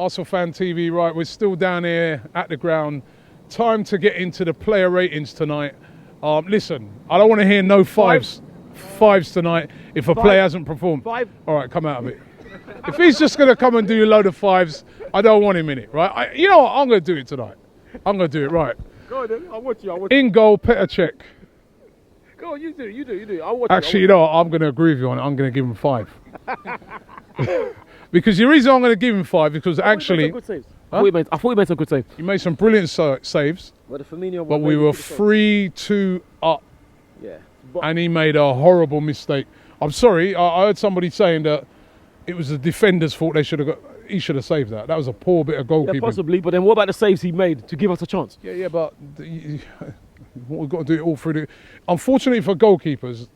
ArsenalFanTV, right, we're still down here at the ground. Time to get into the player ratings tonight. Listen, I don't want to hear no fives tonight if a player hasn't performed. Five. All right, come out of it. If he's just going to come and do a load of fives, I don't want him in it, right? You know what? I'm going to do it tonight. I'm going to do it, right. Go on then, I'll watch you. In goal, Petr Cech. Go on, you do. I'll watch Actually, you know what? I'm going to agree with you on it. I'm going to give him 5. Because the reason I'm going to give him 5 is because actually... Good saves. Huh? I thought he made some good saves. He made some brilliant saves. But we were 3-2 up. Yeah. And he made a horrible mistake. I'm sorry, I heard somebody saying that it was the defender's fault. He should have saved that. That was a poor bit of goalkeeping. Yeah, possibly, but then what about the saves he made to give us a chance? Yeah, but we've got to do it all through. Unfortunately for goalkeepers,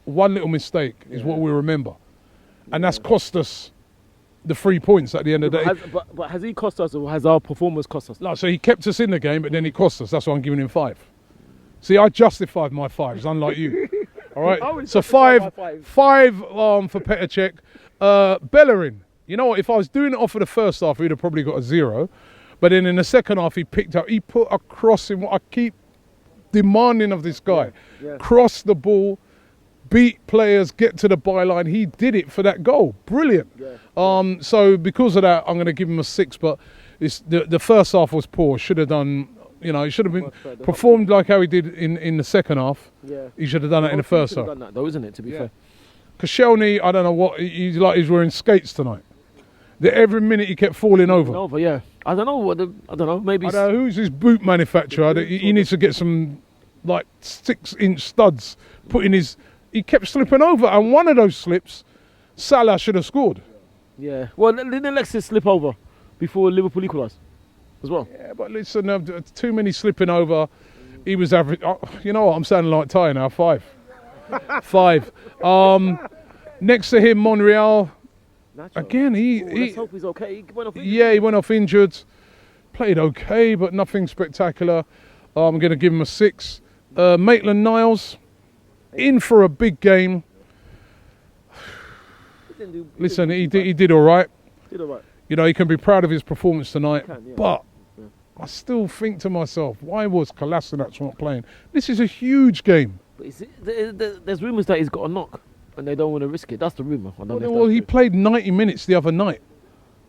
one little mistake is what we remember. And that's cost us the 3 points at the end of the day. But has he cost us, or has our performance cost us? No, so he kept us in the game, but then he cost us. That's why I'm giving him 5. See, I justified my 5s, unlike you. All right, so 5 for Petr Cech. Bellerin, you know what? If I was doing it off of the first half, he'd have probably got a 0. But then in the second half, he put a cross in what I keep demanding of this guy. Yeah. Cross the ball, beat players, get to the byline. He did it for that goal. Brilliant. Yeah. So because of that, I'm going to give him a 6. But the first half was poor. Should have done. You know, he should have been performed like how he did in the second half. Yeah. He should have done it in the first half. Done that though, isn't it? To be fair. Koscielny, I don't know what he's like. He's wearing skates tonight. Every minute he kept falling over. Yeah. I don't know I don't know. Maybe. I don't know who's his boot manufacturer. He needs to get some like 6-inch studs put in his. He kept slipping over, and one of those slips, Salah should have scored. Yeah. Well, didn't Alexis slip over before Liverpool equalised as well? Yeah, but listen, too many slipping over. He was average. You know what? I'm sounding like Ty now. 5. 5. Next to him, Monreal. Natural. Again, let's hope he's okay. He went off injured. Yeah, he went off injured. Played okay, but nothing spectacular. I'm going to give him a 6. Maitland-Niles, in for a big game. Listen, he did all right. You know, he can be proud of his performance tonight. But I still think to myself, why was Koscielny not playing? This is a huge game. But there's rumours that he's got a knock and they don't want to risk it. That's the rumour. Well, he played 90 minutes the other night.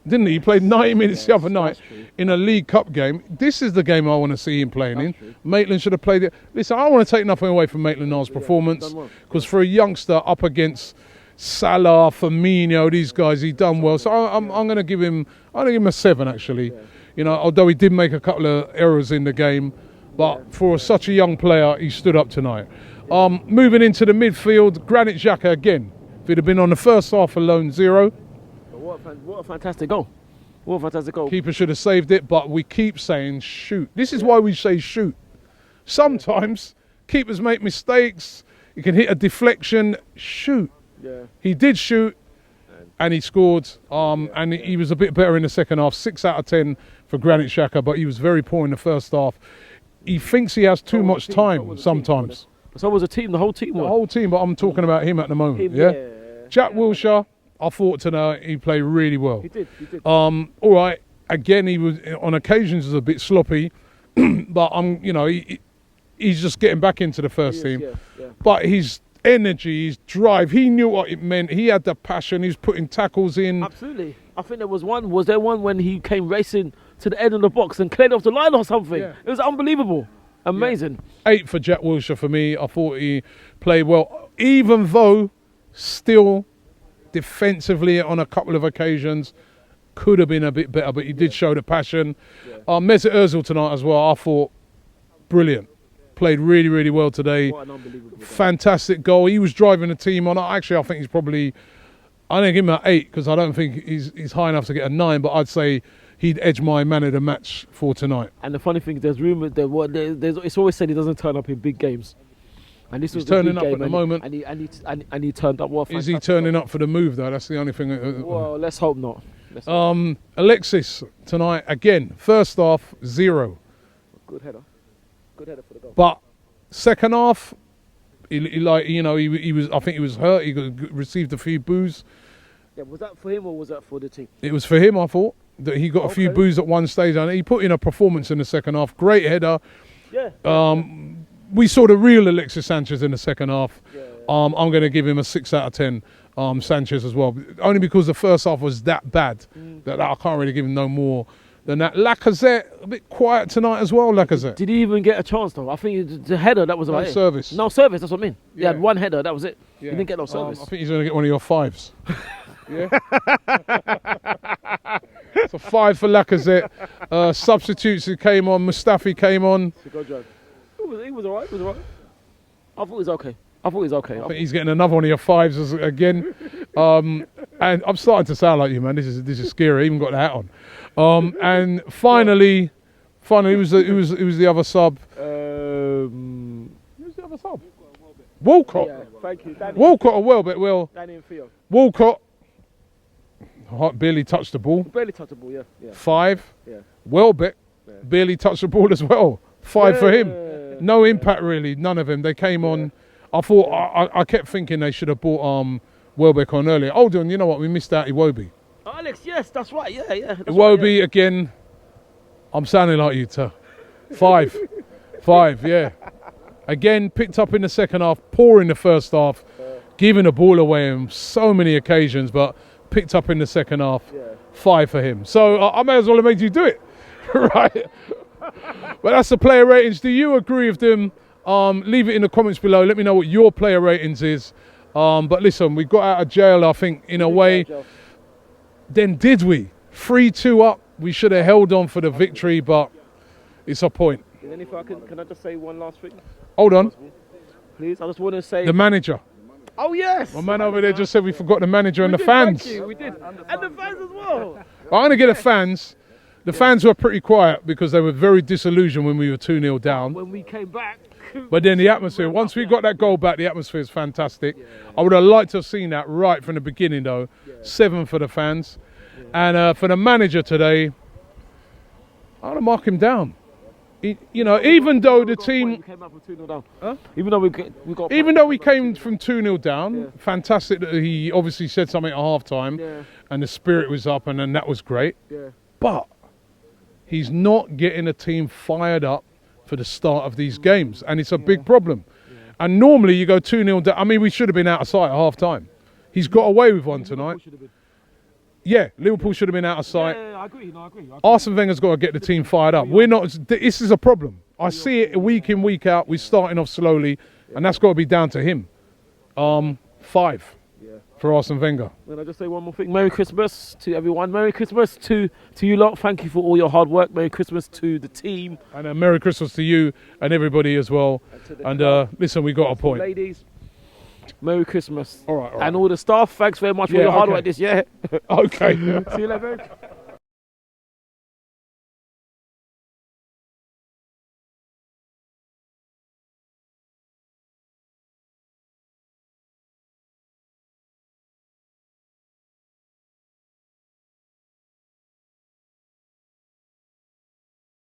Didn't he? He played 90 minutes the other night in a League Cup game. This is the game I want to see him playing in. True. Maitland should have played it. Listen, I don't want to take nothing away from Maitland-Niles' performance because for a youngster up against Salah, Firmino, these guys, he done well. So I'm going to give him. I'm going to give him a 7 actually. Yeah. You know, although he did make a couple of errors in the game, but for such a young player, he stood up tonight. Moving into the midfield, Granit Xhaka again. If he'd have been on the first half alone, 0. What a fantastic goal. What a fantastic goal. Keeper should have saved it, but we keep saying shoot. This is why we say shoot. Sometimes keepers make mistakes. You can hit a deflection, shoot. Yeah. He did shoot, and he scored. And he was a bit better in the second half. 6 out of 10 for Granit Xhaka, but he was very poor in the first half. He thinks he has too much time sometimes. So was the team, the whole team? The whole team, but I'm talking about him at the moment. Jack Wilshere, I thought tonight he played really well. He did. All right. Again, he was on occasions was a bit sloppy, but he's just getting back into the first team. Yeah. But his energy, his drive, he knew what it meant. He had the passion. He was putting tackles in. Absolutely. I think there was one. Was there one when he came racing to the end of the box and cleared off the line or something? Yeah. It was unbelievable. Amazing. Yeah. 8 for Jack Wilshere for me. I thought he played well, even though still defensively on a couple of occasions could have been a bit better, but he did show the passion. Mesut Ozil tonight as well, I thought brilliant. Played really, really well today. What an unbelievable fantastic goal. He was driving the team on. Actually, I think he's probably, I don't give him an 8 because I don't think he's high enough to get a 9, but I'd say he'd edge my man of the match for tonight. And the funny thing is, there's rumours it's always said he doesn't turn up in big games. And this was turning up at the moment. And he turned up. Is he turning up for the move though? That's the only thing. Well, let's hope not. Alexis tonight again. First half 0. Good header for the goal. But second half, he was. I think he was hurt. He received a few boos. Yeah, was that for him or was that for the team? It was for him, I thought. that he got a few boos at one stage, and he put in a performance in the second half. Great header. Yeah. We saw the real Alexis Sanchez in the second half. I'm going to give him a 6 out of 10. Sanchez as well, only because the first half was that bad that I can't really give him no more than that. Lacazette, a bit quiet tonight as well. Lacazette. Did he even get a chance though? I think the header, that was about no service. No service. That's what I mean. He Yeah. had one header. That was it. Yeah. He didn't get no service. I think he's going to get one of your 5s. Yeah. So 5 for Lacazette. Substitutes who came on. Mustafi came on. He was alright. He was alright. I thought he was okay. I think he's getting another one of your 5s again. And I'm starting to sound like you, man. This is scary. I even got the hat on. And finally, who was the other sub? Who's the other sub? Walcott. Yeah, thank you. Danny. Walcott or Welbeck. Well, Danny and Theo. Walcott barely touched the ball. Barely touched the ball. Yeah. 5. Yeah. Welbeck barely touched the ball as well. 5 for him. Yeah. No impact really. None of them. They came on. I thought I kept thinking they should have brought Welbeck on earlier. Hold on, you know what? We missed out Iwobi. Alex, yes, that's right. Yeah. Iwobi again. I'm sounding like you, too. 5. 5, yeah. Again, picked up in the second half, poor in the first half, giving the ball away on so many occasions, but picked up in the second half. 5 for him. So I may as well have made you do it, right? But that's the player ratings. Do you agree with them? Leave it in the comments below. Let me know what your player ratings is. But listen, we got out of jail, I think, in a way. Then did we? 3-2 up. We should have held on for the victory, but it's a point. And then if I can I just say one last thing? Hold on. Please, I just want to say... The manager. Oh, yes! My man over there just said we forgot the manager and the fans. Thank you, we did. And the fans as well. I'm going to get the fans. The fans were pretty quiet because they were very disillusioned when we were 2-0 down. When we came back... But then the atmosphere, once we got that goal back, the atmosphere is fantastic. I would have liked to have seen that right from the beginning, though. 7 for the fans. And for the manager today, I'm going to mark him down. Even though the team... Even though we came from 2-0 down, fantastic that he obviously said something at half-time, and the spirit was up, and then that was great. But he's not getting the team fired up for the start of these games, and it's a big problem. And normally you go 2-0 down. I mean, we should have been out of sight at half-time. He's got away with one tonight. Yeah, Liverpool should have been out of sight. Yeah, I agree. Arsene Wenger's got to get the team fired up. We're not. This is a problem. I see it week in, week out. We're starting off slowly, and that's got to be down to him. 5 for Arsene Wenger. Can I just say one more thing? Merry Christmas to everyone. Merry Christmas to you lot. Thank you for all your hard work. Merry Christmas to the team. And Merry Christmas to you and everybody as well. And listen, we got a point. Ladies, Merry Christmas. All right. And all the staff, thanks very much for your hard work this year. Okay. See you later.